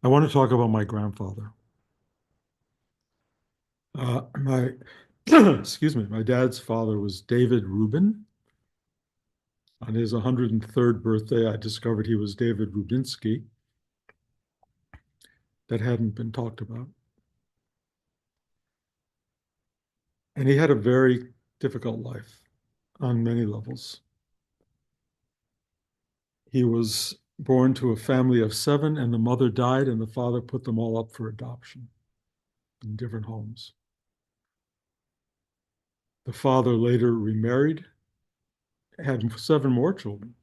I want to talk about my grandfather. My excuse me, my dad's father was David Rubin. On his 103rd birthday, I discovered he was David Rubinsky. That hadn't been talked about. And he had a very difficult life on many levels. He was born to a family of seven, and the mother died, and the father put them all up for adoption in different homes. The father later remarried, had seven more children,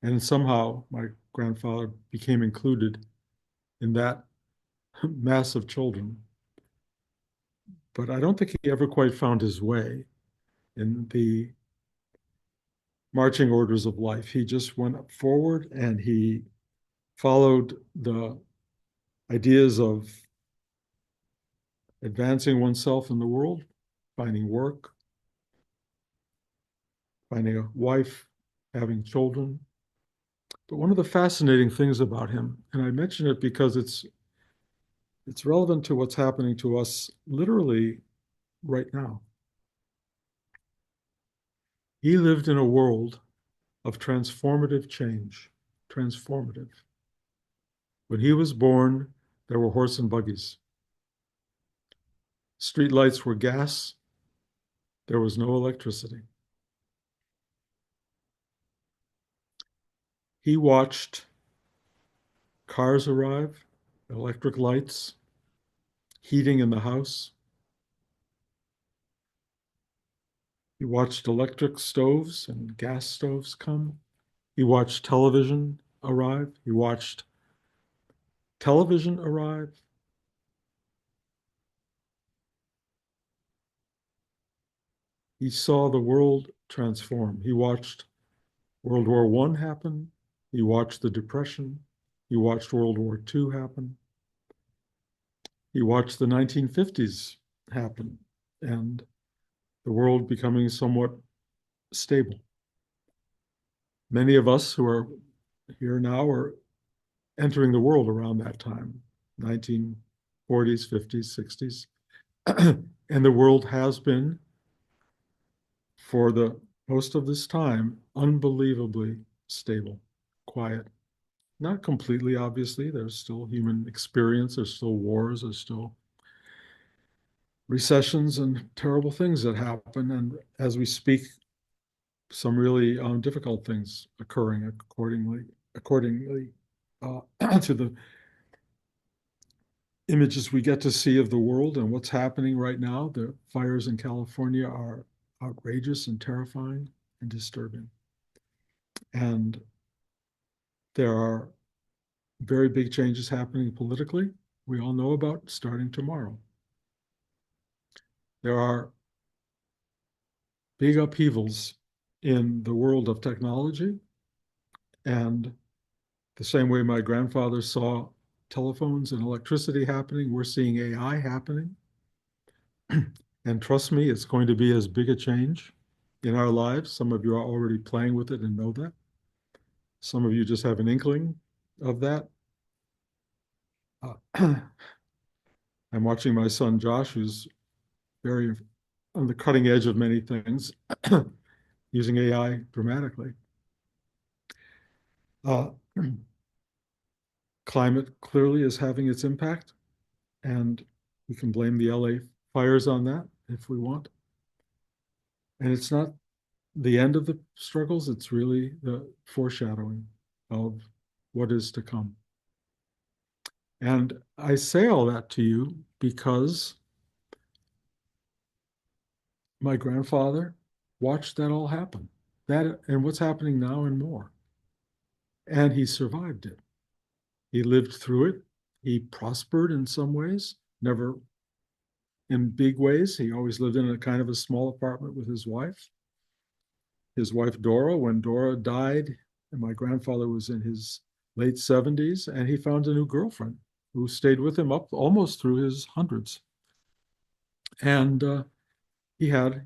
and somehow my grandfather became included in that mass of children. But I don't think he ever quite found his way in the marching orders of life. He just went forward and he followed the ideas of advancing oneself in the world, finding work, finding a wife, having children. But one of the fascinating things about him, and I mention it because it's relevant to what's happening to us literally right now. He lived in a world of transformative change, transformative. When he was born, there were horse and buggies. Street lights were gas. There was no electricity. He watched cars arrive, electric lights, heating in the house. He watched electric stoves and gas stoves come. He watched television arrive. He watched television arrive. He saw the world transform. He watched World War I happen. He watched the Depression. He watched World War II happen. He watched the 1950s happen and the world becoming somewhat stable. Many of us who are here now are entering the world around that time, 1940s, 50s, 60s. And the world has been, for the most of this time, unbelievably stable, quiet. Not completely, obviously. There's still human experience, there's still wars, there's still recessions and terrible things that happen. And as we speak, some really difficult things occurring accordingly to the images we get to see of the world and what's happening right now. The fires in California are outrageous and terrifying and disturbing. And there are very big changes happening politically. We all know about starting tomorrow. There are big upheavals in the world of technology. And the same way my grandfather saw telephones and electricity happening, we're seeing AI happening. And trust me, it's going to be as big a change in our lives. Some of you are already playing with it and know that. Some of you just have an inkling of that. Uh, I'm watching my son Josh, who's very on the cutting edge of many things, using AI dramatically. Uh, Climate clearly is having its impact, and we can blame the LA fires on that if we want. And it's not the end of the struggles, it's really the foreshadowing of what is to come. And I say all that to you because my grandfather watched that all happen. That and what's happening now and more. And he survived it. He lived through it. He prospered in some ways, never in big ways. He always lived in a kind of a small apartment with his wife. His wife Dora, when Dora died, and my grandfather was in his late 70s, and he found a new girlfriend who stayed with him up almost through his hundreds. And he had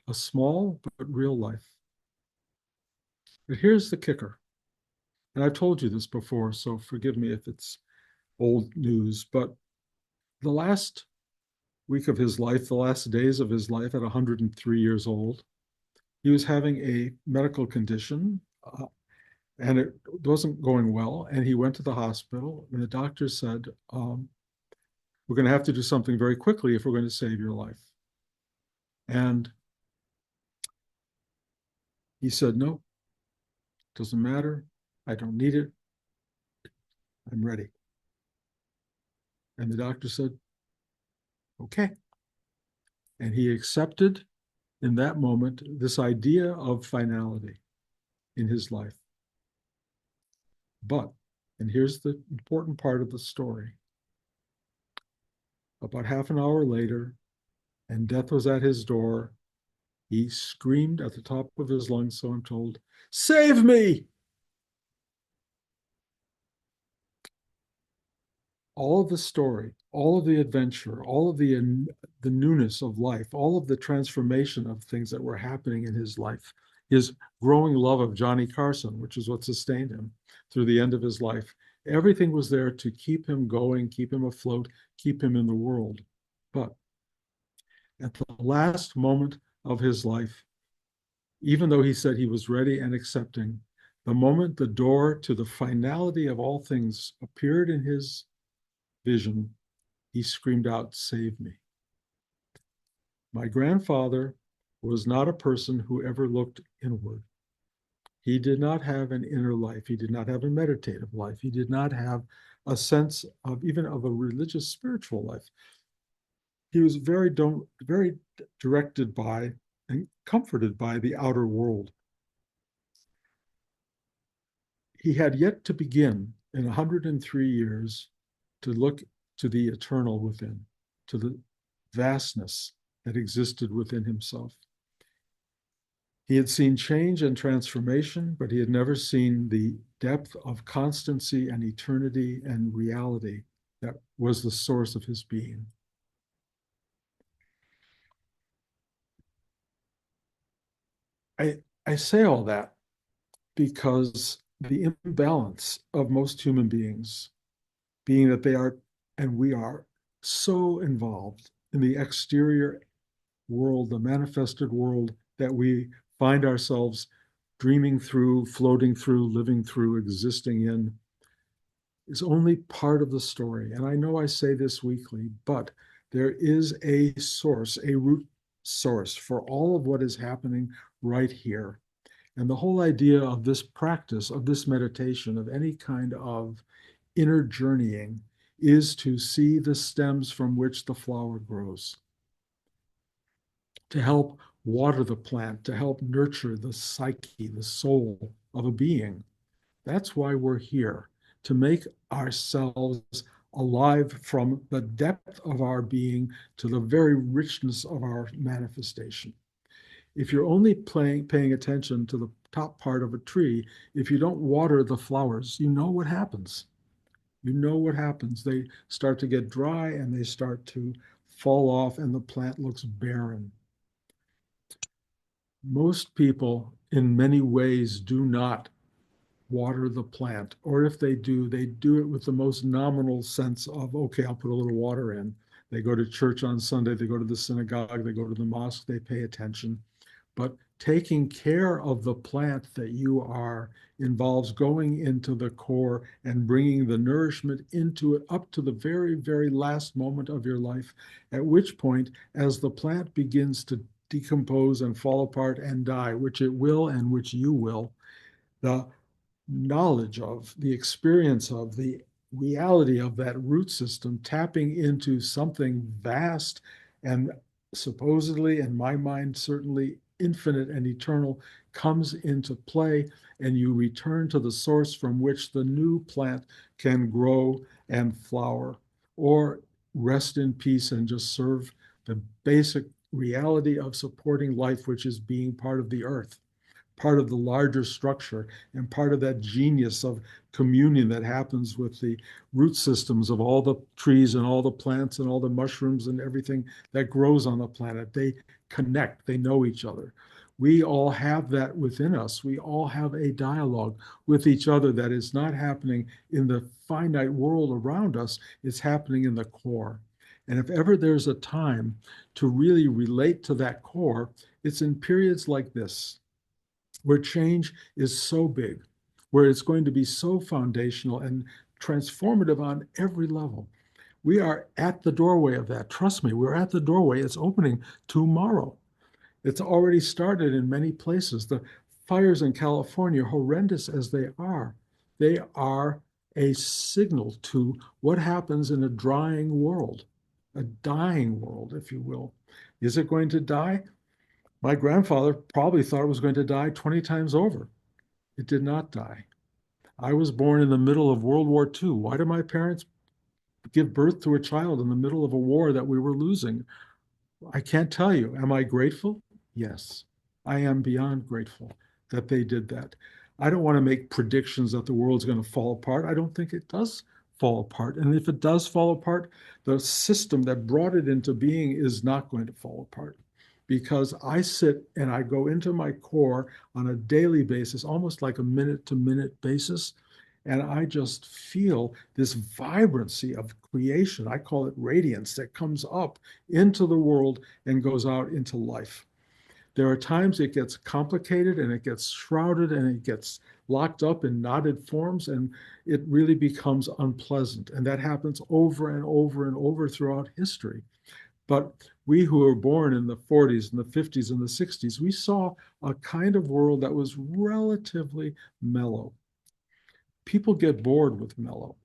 a small but real life. But here's the kicker, and I've told you this before, so forgive me if it's old news, but the last week of his life, the last days of his life at 103 years old, he was having a medical condition, and it wasn't going well. And he went to the hospital, and the doctor said, we're going to have to do something very quickly if we're going to save your life. And he said, no, doesn't matter. I don't need it. I'm ready. And the doctor said, okay. And he accepted in that moment this idea of finality in his life. But, and here's the important part of the story, about half an hour later, and death was at his door, he screamed at the top of his lungs, so I'm told, "Save me!" All of the story, all of the adventure, all of the newness of life, all of the transformation of things that were happening in his life, his growing love of Johnny Carson, which is what sustained him through the end of his life. Everything was there to keep him going, keep him afloat, keep him in the world. But at the last moment of his life, even though he said he was ready and accepting, the moment the door to the finality of all things appeared in his vision, he screamed out, "Save me." My grandfather was not a person who ever looked inward. He did not have an inner life. He did not have a meditative life. He did not have a sense of even of a religious spiritual life. He was very directed by and comforted by the outer world. He had yet to begin in 103 years to look to the eternal within, to the vastness that existed within himself. He had seen change and transformation, but he had never seen the depth of constancy and eternity and reality that was the source of his being. I say all that because the imbalance of most human beings, being that they are, and we are, so involved in the exterior world, the manifested world that we find ourselves dreaming through, floating through, living through, existing in, is only part of the story. And I know I say this weekly, but there is a source, a root source for all of what is happening right here. And the whole idea of this practice, of this meditation, of any kind of inner journeying, is to see the stems from which the flower grows, to help water the plant, to help nurture the psyche, the soul of a being. That's why we're here, to make ourselves alive from the depth of our being to the very richness of our manifestation. If you're only paying attention to the top part of a tree, if you don't water the flowers, you know what happens. You know what happens. They start to get dry and they start to fall off, and the plant looks barren. Most people, in many ways, do not water the plant, or if they do it with the most nominal sense of, okay, I'll put a little water in. They go to church on Sunday, they go to the synagogue, they go to the mosque, they pay attention. But taking care of the plant that you are involves going into the core and bringing the nourishment into it up to the very, very last moment of your life, at which point, as the plant begins to decompose and fall apart and die, which it will and which you will, the knowledge of, the experience of, the reality of that root system tapping into something vast and supposedly, in my mind, certainly infinite and eternal comes into play, and you return to the source from which the new plant can grow and flower, or rest in peace and just serve the basic reality of supporting life, which is being part of the earth, part of the larger structure, and part of that genius of communion that happens with the root systems of all the trees and all the plants and all the mushrooms and everything that grows on the planet. They connect, they know each other. We all have that within us. We all have a dialogue with each other that is not happening in the finite world around us, it's happening in the core. And if ever there's a time to really relate to that core, it's in periods like this, where change is so big, where it's going to be so foundational and transformative on every level. We are at the doorway of that. Trust me, we're at the doorway. It's opening tomorrow. It's already started in many places. The fires in California, horrendous as they are a signal to what happens in a drying world, a dying world, if you will. Is it going to die? My grandfather probably thought it was going to die 20 times over. It did not die. I was born in the middle of World War II. Why did my parents give birth to a child in the middle of a war that we were losing? I can't tell you. Am I grateful? Yes, I am beyond grateful that they did that. I don't want to make predictions that the world's going to fall apart. I don't think it does fall apart. And if it does fall apart, the system that brought it into being is not going to fall apart because I sit and I go into my core on a daily basis, almost like a minute to minute basis. And I just feel this vibrancy of creation. I call it radiance that comes up into the world and goes out into life. There are times it gets complicated and it gets shrouded and it gets locked up in knotted forms and it really becomes unpleasant. And that happens over and over and over throughout history. But we who were born in the 40s and the 50s and the 60s, we saw a kind of world that was relatively mellow. People get bored with mellow.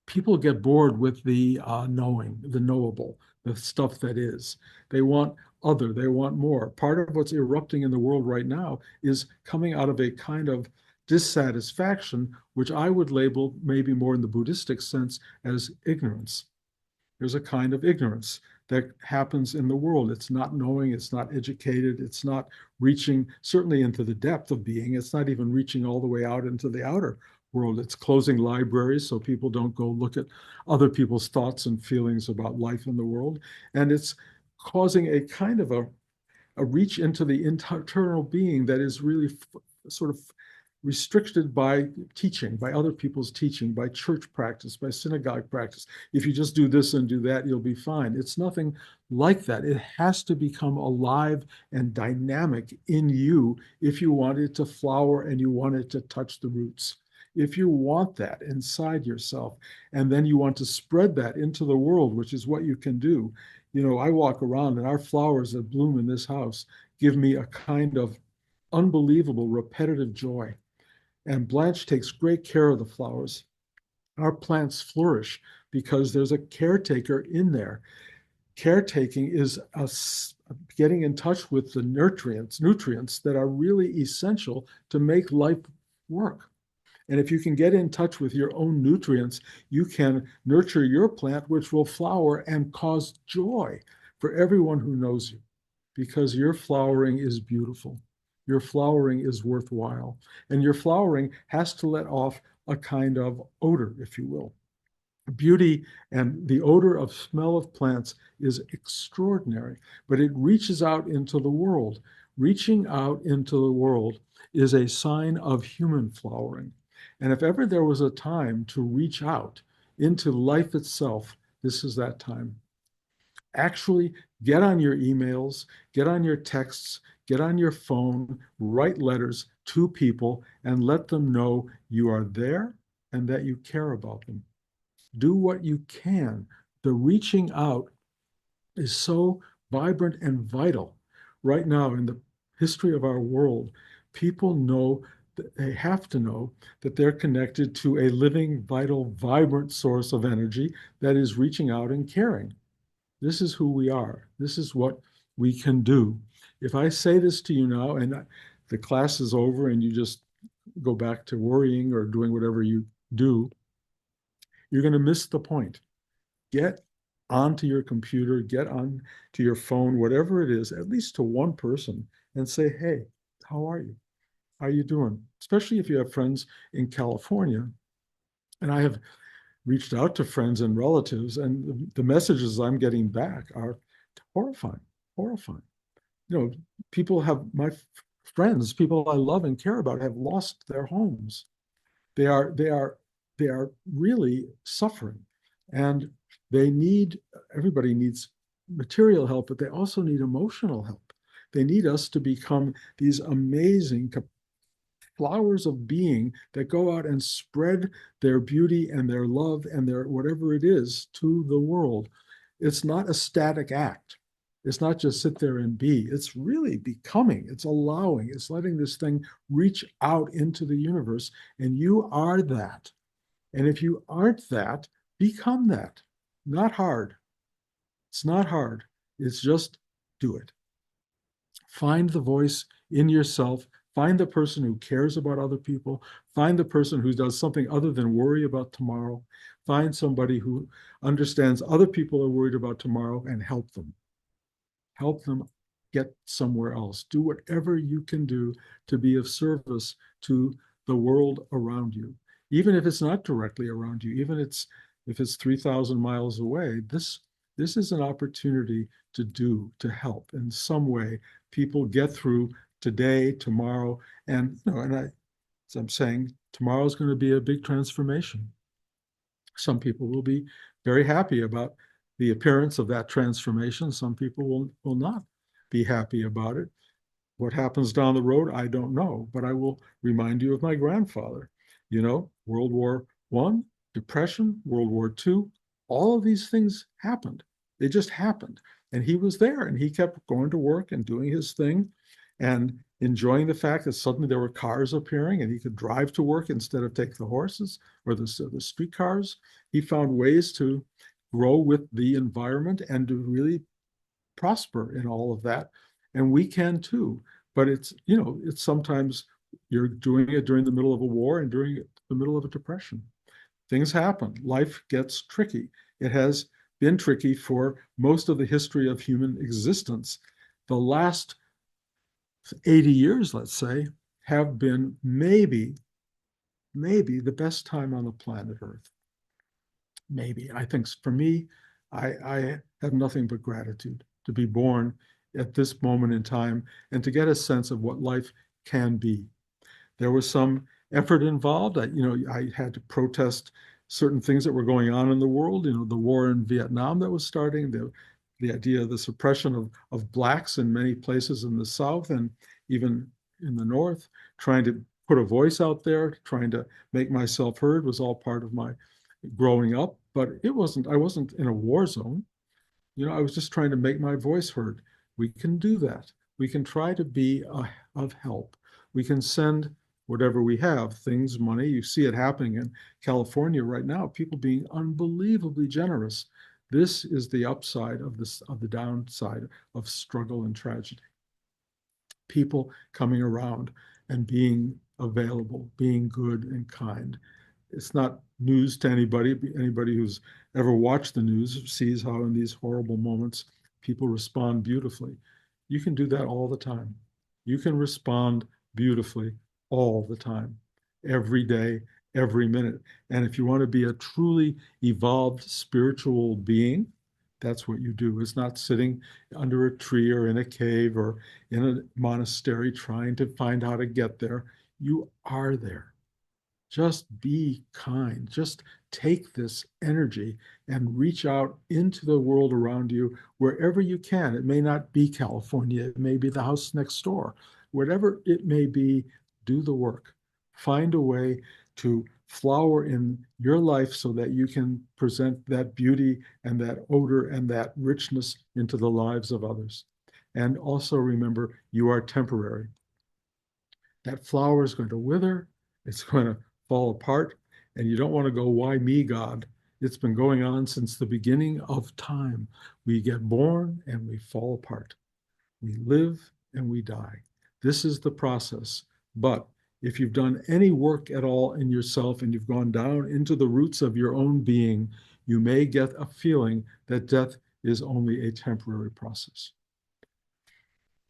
People get bored with the knowing, the knowable, the stuff that is. They want other, they want more. Part of what's erupting in the world right now is coming out of a kind of dissatisfaction, which I would label maybe more in the Buddhistic sense as ignorance. There's a kind of ignorance that happens in the world. It's not knowing, it's not educated, it's not reaching certainly into the depth of being, it's not even reaching all the way out into the outer world. It's closing libraries so people don't go look at other people's thoughts and feelings about life in the world. And it's causing a kind of a reach into the internal being that is really sort of restricted by teaching, by other people's teaching, by church practice, by synagogue practice. If you just do this and do that, you'll be fine. It's nothing like that. It has to become alive and dynamic in you if you want it to flower and you want it to touch the roots. If you want that inside yourself, and then you want to spread that into the world, which is what you can do. You know, I walk around and our flowers that bloom in this house give me a kind of unbelievable repetitive joy. And Blanche takes great care of the flowers. Our plants flourish because there's a caretaker in there. Caretaking is us getting in touch with the nutrients that are really essential to make life work. And if you can get in touch with your own nutrients, you can nurture your plant, which will flower and cause joy for everyone who knows you, because your flowering is beautiful. Your flowering is worthwhile. And your flowering has to let off a kind of odor, if you will. Beauty and the odor of smell of plants is extraordinary, but it reaches out into the world. Reaching out into the world is a sign of human flowering. And if ever there was a time to reach out into life itself, this is that time. Actually, get on your emails, get on your texts, get on your phone, write letters to people, and let them know you are there and that you care about them. Do what you can. The reaching out is so vibrant and vital right now in the history of our world. People know that they have to know that they're connected to a living, vital, vibrant source of energy that is reaching out and caring. This is who we are. This is what we can do. If I say this to you now and the class is over and you just go back to worrying or doing whatever you do, you're going to miss the point. Get onto your computer, get on to your phone, whatever it is, at least to one person and say, hey, how are you? How are you doing? Especially if you have friends in California. And I have reached out to friends and relatives, and the messages I'm getting back are horrifying, horrifying. You know, people have my friends, people I love and care about, have lost their homes. They are they are they are really suffering, and they need everybody needs material help, but they also need emotional help. They need us to become these amazing flowers of being that go out and spread their beauty and their love and their whatever it is to the world. It's not a static act. It's not just sit there and be. It's really becoming, it's allowing, it's letting this thing reach out into the universe. And you are that. And if you aren't that, become that. Not hard. It's not hard. It's just do it. Find the voice in yourself. Find the person who cares about other people. Find the person who does something other than worry about tomorrow. Find somebody who understands other people are worried about tomorrow and help them. Help them get somewhere else. Do whatever you can do to be of service to the world around you. Even if it's not directly around you, even if it's 3,000 miles away, this is an opportunity to do, to help in some way people get through today, tomorrow, and as I'm saying, tomorrow is going to be a big transformation. Some people will be very happy about the appearance of that transformation. Some people will not be happy about it. What happens down the road, I don't know, but I will remind you of my grandfather. You know, World War I, Depression, World War II, all of these things happened. They just happened. And he was there and he kept going to work and doing his thing and enjoying the fact that suddenly there were cars appearing and he could drive to work instead of take the horses or the streetcars. He found ways to grow with the environment and to really prosper in all of that. And we can too. But it's sometimes you're doing it during the middle of a war and during the middle of a depression. Things happen. Life gets tricky. It has been tricky for most of the history of human existence. The last 80 years, let's say, have been maybe the best time on the planet Earth. Maybe. I think for me, I have nothing but gratitude to be born at this moment in time and to get a sense of what life can be. There was some effort involved. I had to protest certain things that were going on in the world. The war in Vietnam that was starting, the idea of the suppression of blacks in many places in the South and even in the North, trying to put a voice out there, trying to make myself heard was all part of my growing up. But I wasn't in a war zone. I was just trying to make my voice heard. We can do that. We can try to be of help. We can send whatever we have, things, money. You see it happening in California right now, people being unbelievably generous. This is the upside of the downside of struggle and tragedy. People coming around and being available, being good and kind. It's not news to anybody. Anybody who's ever watched the news sees how in these horrible moments people respond beautifully. You can do that all the time. You can respond beautifully all the time, every day, every minute. And if you want to be a truly evolved spiritual being, that's what you do. It's not sitting under a tree or in a cave or in a monastery trying to find how to get there. You are there. Just be kind. Just take this energy and reach out into the world around you wherever you can. It may not be California, it may be the house next door. Whatever it may be, do the work. Find a way to flower in your life so that you can present that beauty and that odor and that richness into the lives of others. And also remember, you are temporary. That flower is going to wither, it's going to fall apart, and you don't want to go, why me, God? It's been going on since the beginning of time. We get born and we fall apart. We live and we die. This is the process. But if you've done any work at all in yourself and you've gone down into the roots of your own being, you may get a feeling that death is only a temporary process.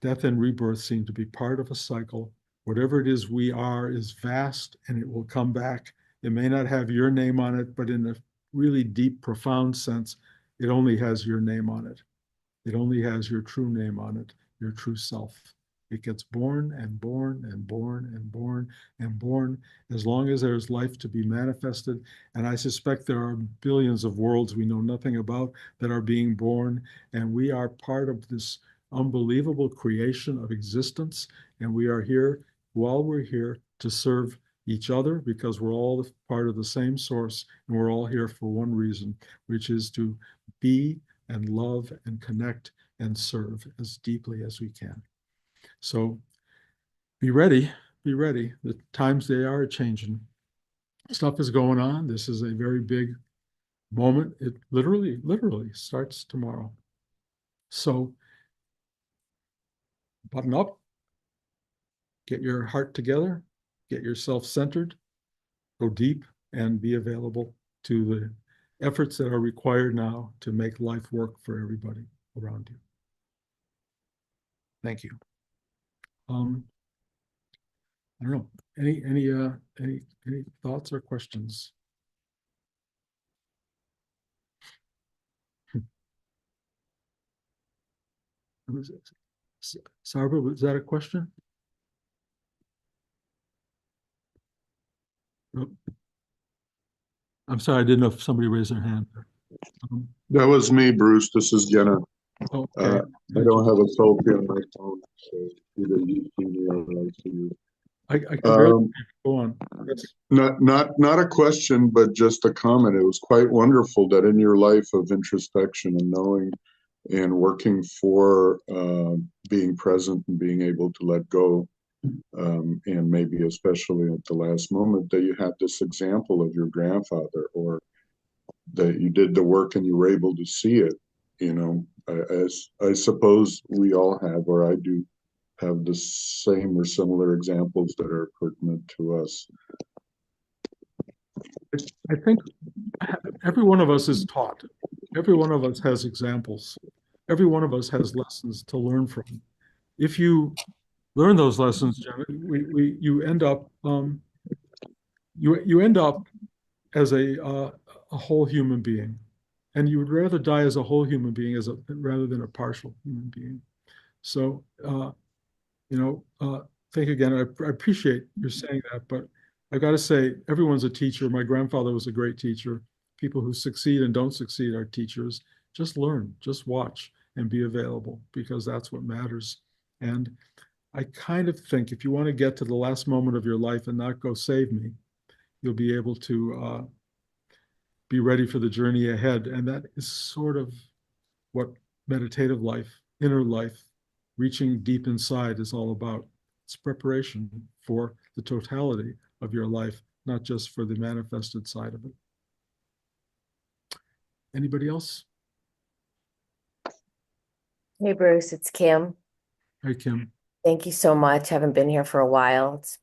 Death and rebirth seem to be part of a cycle. Whatever it is we are is vast and it will come back. It may not have your name on it, but in a really deep, profound sense, it only has your name on it. It only has your true name on it. your true self. It gets born and born and born and born and born as long as there's life to be manifested. And I suspect there are billions of worlds we know nothing about that are being born. And we are part of this unbelievable creation of existence. And we are here, while we're here, to serve each other because we're all part of the same source and we're all here for one reason, which is to be and love and connect and serve as deeply as we can. So be ready, be ready. The times they are changing. Stuff is going on. This is a very big moment. It literally starts tomorrow. So button up, get your heart together, get yourself centered, go deep, and be available to the efforts that are required now to make life work for everybody around you. Thank you. I don't know. Any thoughts or questions? Sarva, was that a question? Oh, I'm sorry, I didn't know if somebody raised their hand. That was me, Bruce. This is Jenna. Oh, okay. I don't have a selfie on my phone, so either you see me or I see you. I can barely go on. Yes. Not a question, but just a comment. It was quite wonderful that in your life of introspection and knowing and working for being present and being able to let go, and maybe especially at the last moment, that you had this example of your grandfather, or that you did the work and you were able to see it. You know, I suppose we all have, or I do have the same or similar examples that are pertinent to us. I think every one of us is taught. Every one of us has examples. Every one of us has lessons to learn from. If you learn those lessons, Jenna, you end up as a whole human being, and you would rather die as a whole human being rather than a partial human being. So you know, think again. I appreciate you saying that, but I've got to say, everyone's a teacher. My grandfather was a great teacher. People who succeed and don't succeed are teachers. Just learn, just watch, and be available because that's what matters. And I kind of think if you want to get to the last moment of your life and not go save me, you'll be able to be ready for the journey ahead. And that is sort of what meditative life, inner life, reaching deep inside is all about. It's preparation for the totality of your life, not just for the manifested side of it. Anybody else? Hey, Bruce, it's Kim. Hi, Kim. Thank you so much. Haven't been here for a while. It's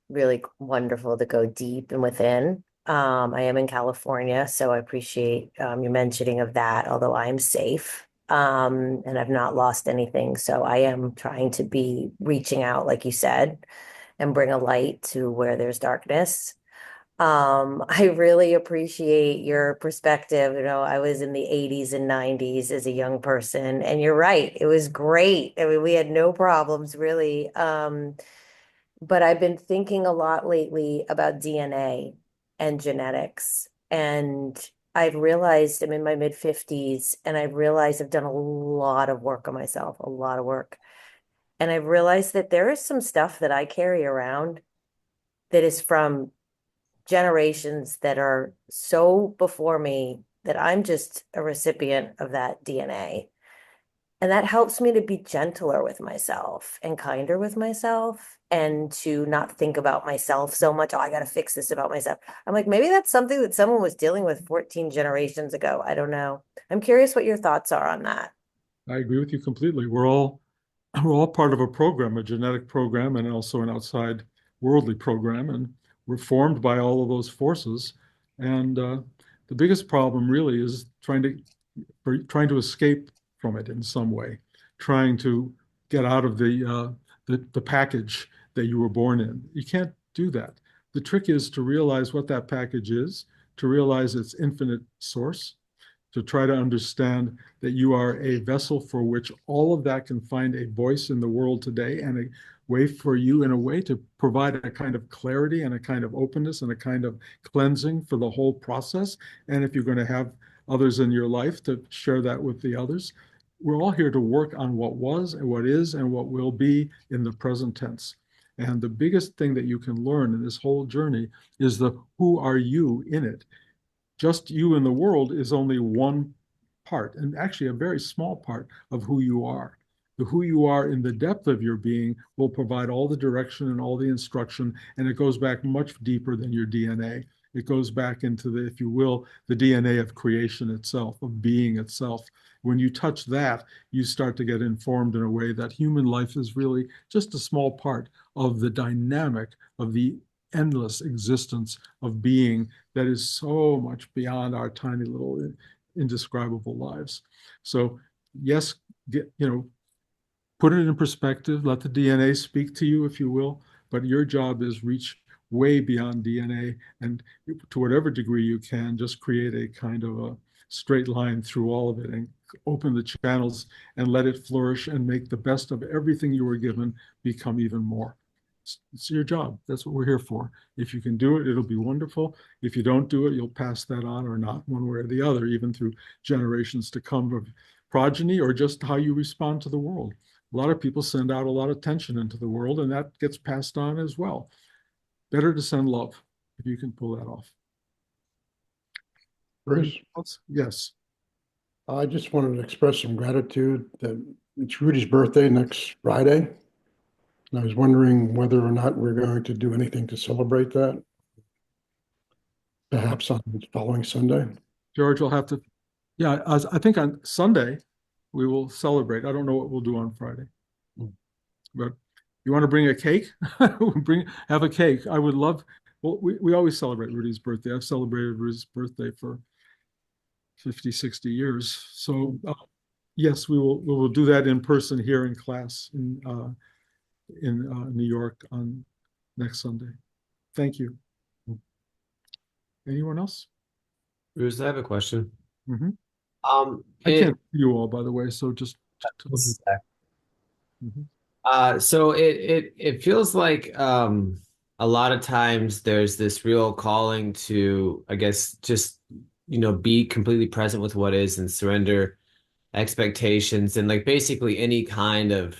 really wonderful to go deep and within. I am in California, so I appreciate your mentioning of that, although I am safe and I've not lost anything. So I am trying to be reaching out, like you said, and bring a light to where there's darkness. I really appreciate your perspective. You know, I was in the 80s and 90s as a young person, and you're right. It was great. I mean, we had no problems really. But I've been thinking a lot lately about DNA and genetics. And I've realized I'm in my mid 50s, and I've realized I've done a lot of work on myself, a lot of work. And I've realized that there is some stuff that I carry around that is from generations that are so before me that I'm just a recipient of that DNA. And that helps me to be gentler with myself and kinder with myself and to not think about myself so much. Oh, I got to fix this about myself. I'm like, maybe that's something that someone was dealing with 14 generations ago. I don't know. I'm curious what your thoughts are on that. I agree with you completely. We're all part of a program, a genetic program, and also an outside worldly program, and we're formed by all of those forces. And the biggest problem really is trying to escape from it in some way, trying to get out of the package that you were born in. You can't do that. The trick is to realize what that package is, to realize its infinite source, to try to understand that you are a vessel for which all of that can find a voice in the world today, and a way for you, in a way, to provide a kind of clarity and a kind of openness and a kind of cleansing for the whole process. And if you're going to have others in your life, to share that with the others. We're all here to work on what was and what is and what will be in the present tense. And the biggest thing that you can learn in this whole journey is the who are you in it. Just you in the world is only one part, and actually a very small part of who you are. The who you are in the depth of your being will provide all the direction and all the instruction, and it goes back much deeper than your DNA. It goes back into the, if you will, the DNA of creation itself, of being itself. When you touch that, you start to get informed in a way that human life is really just a small part of the dynamic of the endless existence of being that is so much beyond our tiny little indescribable lives. So yes, put it in perspective, let the DNA speak to you, if you will, but your job is reach way beyond DNA, and to whatever degree you can, just create a kind of a straight line through all of it and open the channels and let it flourish and make the best of everything you were given become even more. It's your job. That's what we're here for. If you can do it, it'll be wonderful. If you don't do it, you'll pass that on or not, one way or the other, even through generations to come of progeny, or just how you respond to the world. A lot of people send out a lot of tension into the world, and that gets passed on as well. Better to send love if you can pull that off. Bruce, Yes. I just wanted to express some gratitude that it's Rudy's birthday next Friday. And I was wondering whether or not we're going to do anything to celebrate that. Perhaps on the following Sunday. George will have to, yeah, I think on Sunday we will celebrate. I don't know what we'll do on Friday. But you want to bring a cake? Have a cake. I would love, well, we always celebrate Rudy's birthday. I've celebrated Rudy's birthday for 50, 60 years. So yes, we will do that in person here in class in New York on next Sunday. Thank you. Anyone else? Bruce, I have a question. Mm-hmm. I It, can't see you all, by the way, so just. this is Zach. Mhm. So it feels like a lot of times there's this real calling to, I guess, just be completely present with what is and surrender expectations and like basically any kind of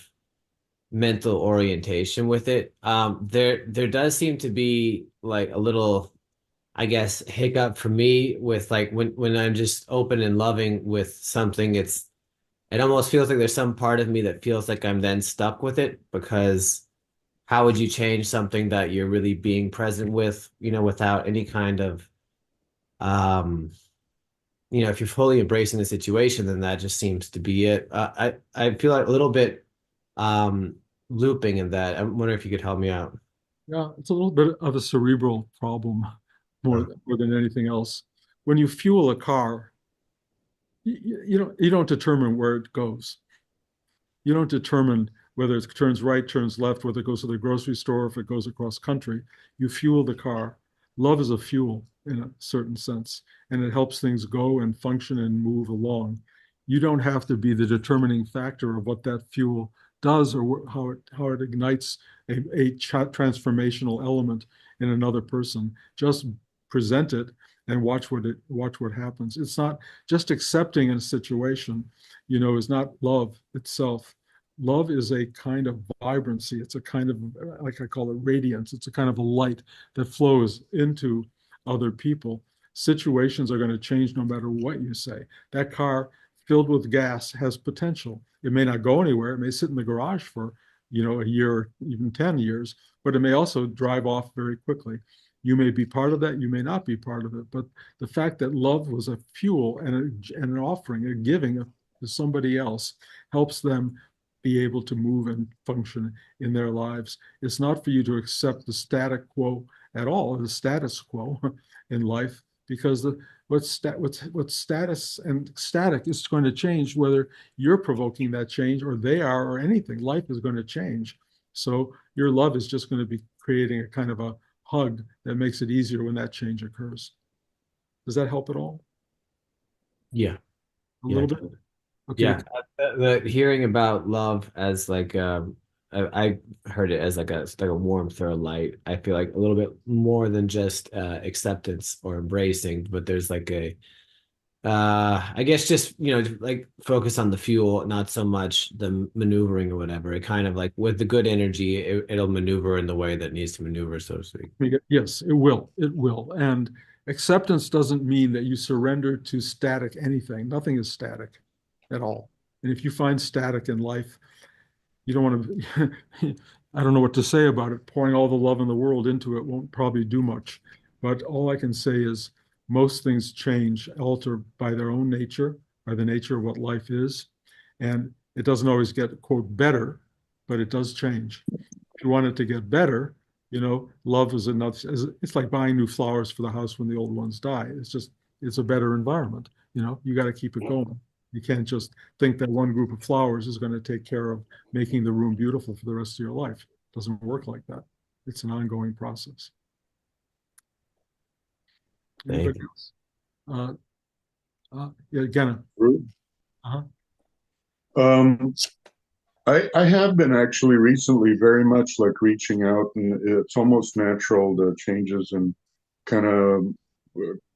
mental orientation with it. There does seem to be like a little, I guess, hiccup for me with like when I'm just open and loving with something, it almost feels like there's some part of me that feels like I'm then stuck with it, because how would you change something that you're really being present with, without any kind of um if you're fully embracing the situation, then that just seems to be it. I feel like a little bit um looping in that. I'm wondering if you could help me out. Yeah, it's a little bit of a cerebral problem more than anything else. When you fuel a car, you don't determine where it goes. You don't determine whether it turns right, turns left, whether it goes to the grocery store, if it goes across country. You fuel the car. Love is a fuel in a certain sense, and it helps things go and function and move along. You don't have to be the determining factor of what that fuel does, or how it ignites a transformational element in another person. Just present it and watch what happens. It's not just accepting a situation, is not love itself. Love is a kind of vibrancy. It's a kind of, like I call it, radiance. It's a kind of a light that flows into other people. Situations are going to change no matter what you say. That car filled with gas has potential. It may not go anywhere. It may sit in the garage for, a year or even 10 years, but it may also drive off very quickly. You may be part of that. You may not be part of it. But the fact that love was a fuel and an offering, a giving to somebody else, helps them be able to move and function in their lives. It's not for you to accept the static quo at all, the status quo in life, because what's status and static is going to change whether you're provoking that change or they are, or anything. Life is going to change. So your love is just going to be creating a kind of a hug that makes it easier when that change occurs. Does that help at all? Yeah. A Yeah. little bit? Okay. Yeah. The hearing about love as like I heard it as like a warmth or a light. I feel like a little bit more than just acceptance or embracing, but there's like a I guess just like focus on the fuel, not so much the maneuvering or whatever. It kind of like with the good energy, it'll maneuver in the way that needs to maneuver, so to speak. Yes, it will. It will. And acceptance doesn't mean that you surrender to static anything. Nothing is static at all. And if you find static in life, you don't want to, I don't know what to say about it. Pouring all the love in the world into it won't probably do much. But all I can say is most things change, alter by their own nature, by the nature of what life is. And it doesn't always get, quote, better, but it does change. If you want it to get better, love is enough. It's like buying new flowers for the house when the old ones die. It's a better environment. You got to keep it going. You can't just think that one group of flowers is going to take care of making the room beautiful for the rest of your life. It doesn't work like that. It's an ongoing process. Thank Anybody you. else? Yeah, again. Uh-huh. Um, I have been actually recently very much like reaching out, and it's almost natural, the changes and kind of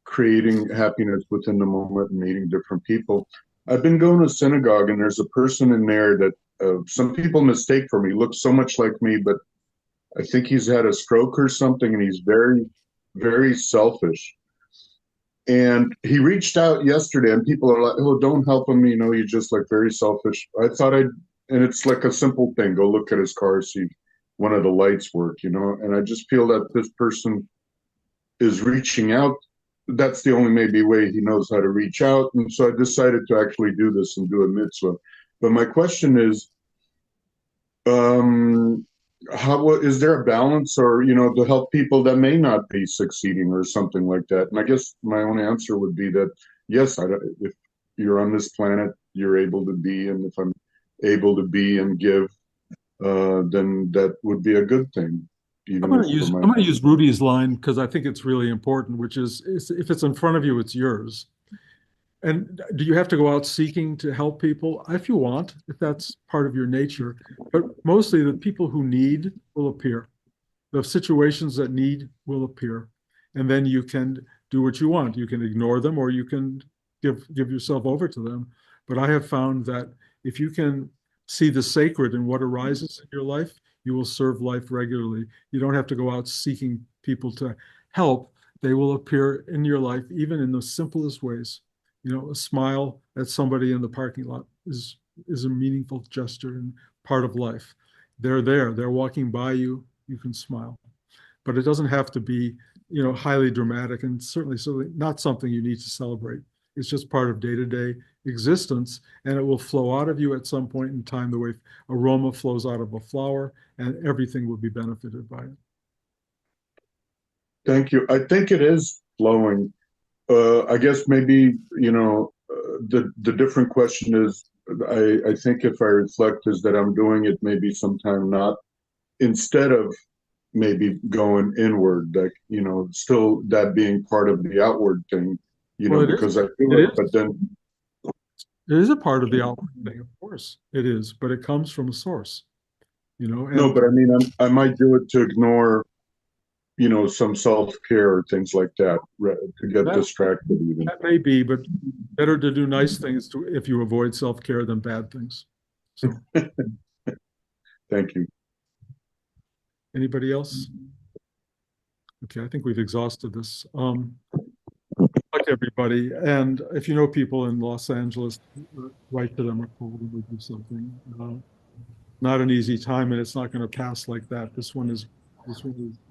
creating happiness within the moment and meeting different people. I've been going to synagogue, and there's a person in there that some people mistake for me, looks so much like me, but I think he's had a stroke or something, and he's very, very selfish. And he reached out yesterday, and people are like, "Oh, don't help him. He's just like very selfish." And it's like a simple thing. Go look at his car, see one of the lights work. And I just feel that this person is reaching out. That's the only maybe way he knows how to reach out. And so I decided to actually do this and do a mitzvah. But my question is, um, how is there a balance, or to help people that may not be succeeding or something like that? And I guess my own answer would be that yes, if you're on this planet, you're able to be, and if I'm able to be and give, then that would be a good thing, I'm even going if to for use my I'm going to use Rudy's line because I think it's really important, which is if it's in front of you, it's yours. And do you have to go out seeking to help people? If you want, if that's part of your nature. But mostly the people who need will appear. The situations that need will appear. And then you can do what you want. You can ignore them or you can give yourself over to them. But I have found that if you can see the sacred in what arises in your life, you will serve life regularly. You don't have to go out seeking people to help. They will appear in your life, even in the simplest ways. A smile at somebody in the parking lot is a meaningful gesture and part of life. They're there. They're walking by you. You can smile, but it doesn't have to be, highly dramatic, and certainly not something you need to celebrate. It's just part of day-to-day existence, and it will flow out of you at some point in time, the way aroma flows out of a flower, and everything will be benefited by it. Thank you. I think it is flowing. I guess maybe the different question is, I think if I reflect is that I'm doing it maybe sometime not, instead of maybe going inward, like still that being part of the outward thing, Well, it is. because I do It it, is. but then It is a part of the outward thing, of course. It is, but it comes from a source, no, and but I mean I might do it to ignore some self-care or things like that, to get that distracted even. that may be, but better to do nice things if you avoid self-care than bad things. So, Thank you. anybody else? Okay, I think we've exhausted this. Like everybody, and if you know people in Los Angeles, write to them or call them or do something. Not an easy time, and it's not going to pass like that. This one is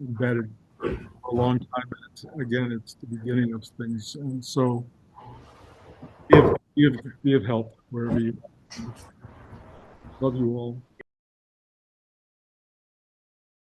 embedded for a long time. And again, it's the beginning of things, and so give help wherever you. Love you all.